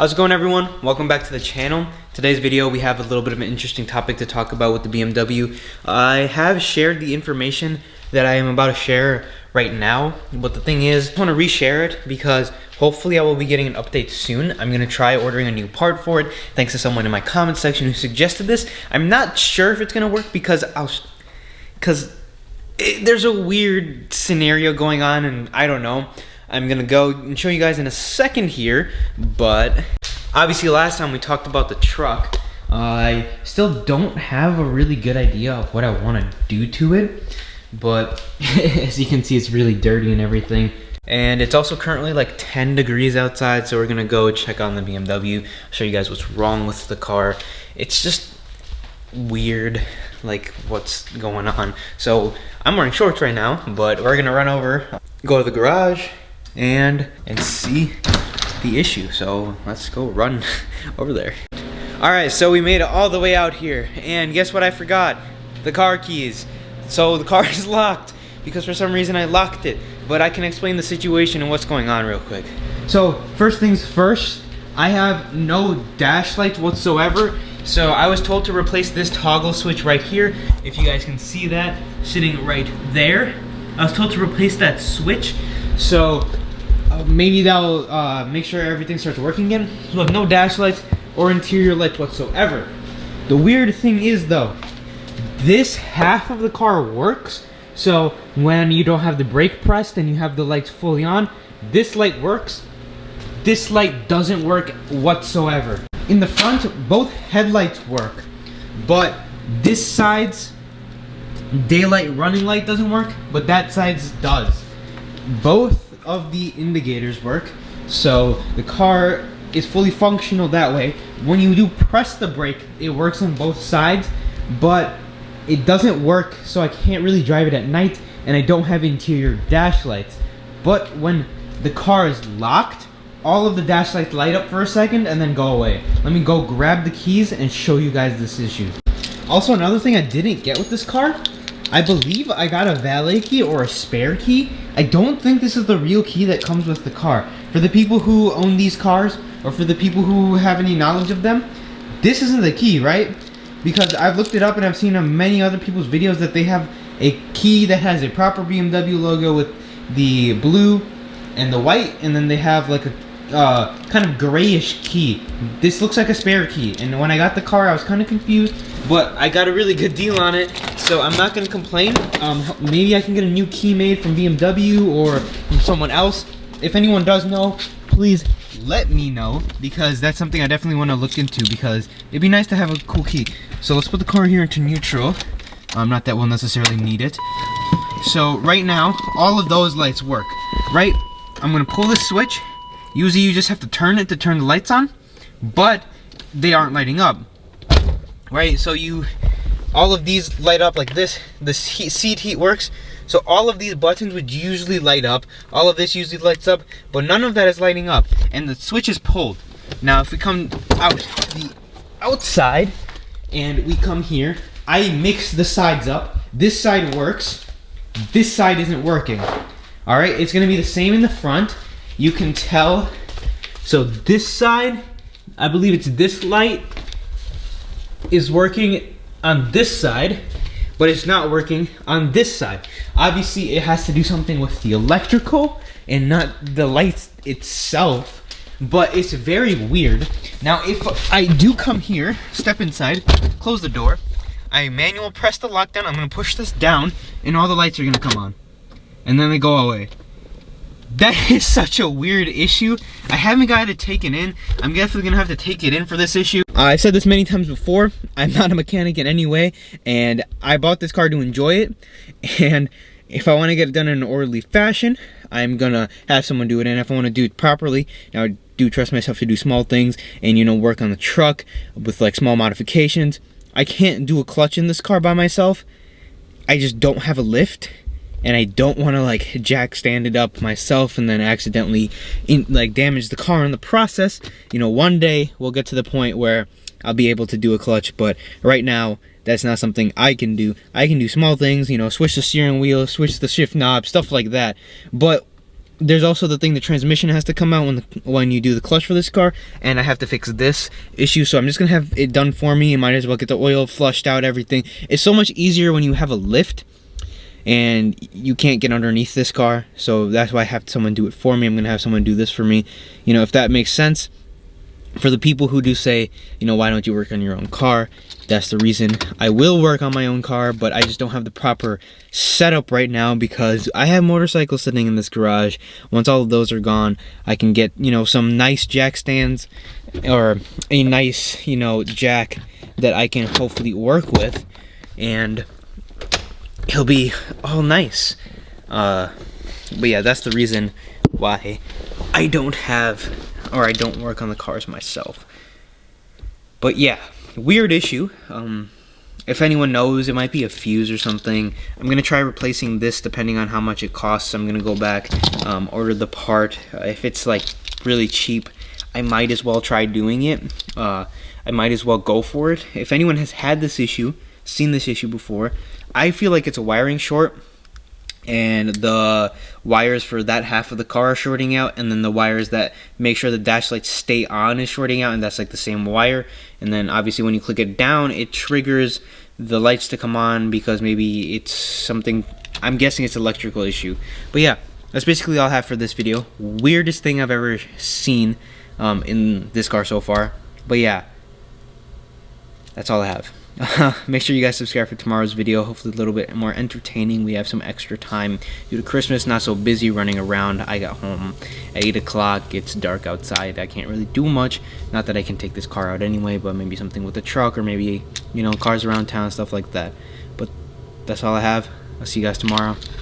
How's it going, everyone? Welcome back to the channel. Today's video we have a little bit of an interesting topic to talk about with the BMW. I have shared the information that I am about to share right now, but the thing is, I want to reshare it because hopefully I will be getting an update soon. I'm going to try ordering a new part for it thanks to someone in my comment section who suggested this. I'm not sure if it's going to work because there's a weird scenario going on and I don't know. I'm gonna go and show you guys in a second here, but obviously last time we talked about the truck. I still don't have a really good idea of what I want to do to it, but as you can see, it's really dirty and everything. And it's also currently like 10 degrees outside, so we're gonna go check on the BMW, show you guys what's wrong with the car. It's just weird, like what's going on. So I'm wearing shorts right now, but we're gonna run over, go to the garage, and see the issue. So let's go run over there. Alright, so we made it all the way out here, and guess what I forgot? The car keys. So the car is locked because for some reason I locked it, but I can explain the situation and what's going on real quick. So first things first, I have no dash lights whatsoever. So I was told to replace this toggle switch right here. If you guys can see that sitting right there, I was told to replace that switch. So maybe that'll make sure everything starts working again. So have no dash lights or interior lights whatsoever. The weird thing is though, this half of the car works. So when you don't have the brake pressed and you have the lights fully on, this light works. This light doesn't work whatsoever. In the front, both headlights work, but this side's daylight running light doesn't work, but that side's does. Both of the indicators work, so the car is fully functional that way. When you do press the brake, it works on both sides, but it doesn't work, so I can't really drive it at night, and I don't have interior dash lights. But when the car is locked, all of the dash lights light up for a second and then go away. Let me go grab the keys and show you guys this issue. Also, another thing I didn't get with this car, I believe I got a valet key or a spare key. I don't think this is the real key that comes with the car. For the people who own these cars, or for the people who have any knowledge of them, this isn't the key, right? Because I've looked it up and I've seen on many other people's videos that they have a key that has a proper BMW logo with the blue and the white, and then they have like a kind of grayish key. This looks like a spare key, and when I got the car I was kind of confused, but I got a really good deal on it, so I'm not going to complain. Maybe I can get a new key made from BMW or from someone else. If anyone does know, please let me know, because that's something I definitely want to look into, because it'd be nice to have a cool key. So let's put the car here into neutral. Not that we'll necessarily need it. So right now all of those lights work, right? I'm going to pull this switch. Usually you just have to turn it to turn the lights on, but they aren't lighting up, right? So all of these light up like this. The seat heat works, so all of these buttons would usually light up. All of this usually lights up, but none of that is lighting up, and the switch is pulled. Now if we come out the outside and we come here, I mix the sides up. This side works, this side isn't working. All right, it's gonna be the same in the front. You can tell. So this side, I believe it's this light is working on this side, but it's not working on this side. Obviously it has to do something with the electrical and not the lights itself, but it's very weird. Now if I do come here, step inside, close the door, I manual press the lockdown, I'm gonna push this down and all the lights are gonna come on, and then they go away. That is such a weird issue. I haven't got it taken in. I'm definitely gonna have to take it in for this issue. I've said this many times before, I'm not a mechanic in any way, and I bought this car to enjoy it, and if I want to get it done in an orderly fashion, I'm gonna have someone do it, and if I want to do it properly, now I do trust myself to do small things and, you know, work on the truck with like small modifications. I can't do a clutch in this car by myself. I just don't have a lift. And I don't want to like jack stand it up myself and then accidentally damage the car in the process. You know, one day we'll get to the point where I'll be able to do a clutch, but right now that's not something I can do. I can do small things, you know, switch the steering wheel, switch the shift knob, stuff like that. But there's also the thing, the transmission has to come out when you do the clutch for this car, and I have to fix this issue. So I'm just gonna have it done for me. You might as well get the oil flushed out, everything. It's so much easier when you have a lift and you can't get underneath this car, so that's why I have someone do it for me. I'm gonna have someone do this for me, you know, if that makes sense. For the people who do say, you know, why don't you work on your own car, that's the reason. I will work on my own car, but I just don't have the proper setup right now because I have motorcycles sitting in this garage. Once all of those are gone, I can get, you know, some nice jack stands or a nice, you know, jack that I can hopefully work with, and he'll be all nice. But yeah, that's the reason why I don't work on the cars myself. But yeah, weird issue. If anyone knows, it might be a fuse or something. I'm gonna try replacing this depending on how much it costs. I'm gonna go back, order the part. If it's like really cheap, I might as well try doing it. I might as well go for it. If anyone has had this issue, seen this issue before, I feel like it's a wiring short, and the wires for that half of the car are shorting out, and then the wires that make sure the dash lights stay on is shorting out, and that's like the same wire. And then obviously when you click it down, it triggers the lights to come on because maybe it's something, I'm guessing it's an electrical issue. But yeah, that's basically all I have for this video. Weirdest thing I've ever seen in this car so far. But yeah, that's all I have. Make sure you guys subscribe for tomorrow's video. Hopefully a little bit more entertaining. We have some extra time due to Christmas, not so busy running around. I got home at 8 o'clock. It's dark outside. I can't really do much. Not that I can take this car out anyway, but maybe something with a truck, or maybe, you know, cars around town, stuff like that. But that's all I have. I'll see you guys tomorrow.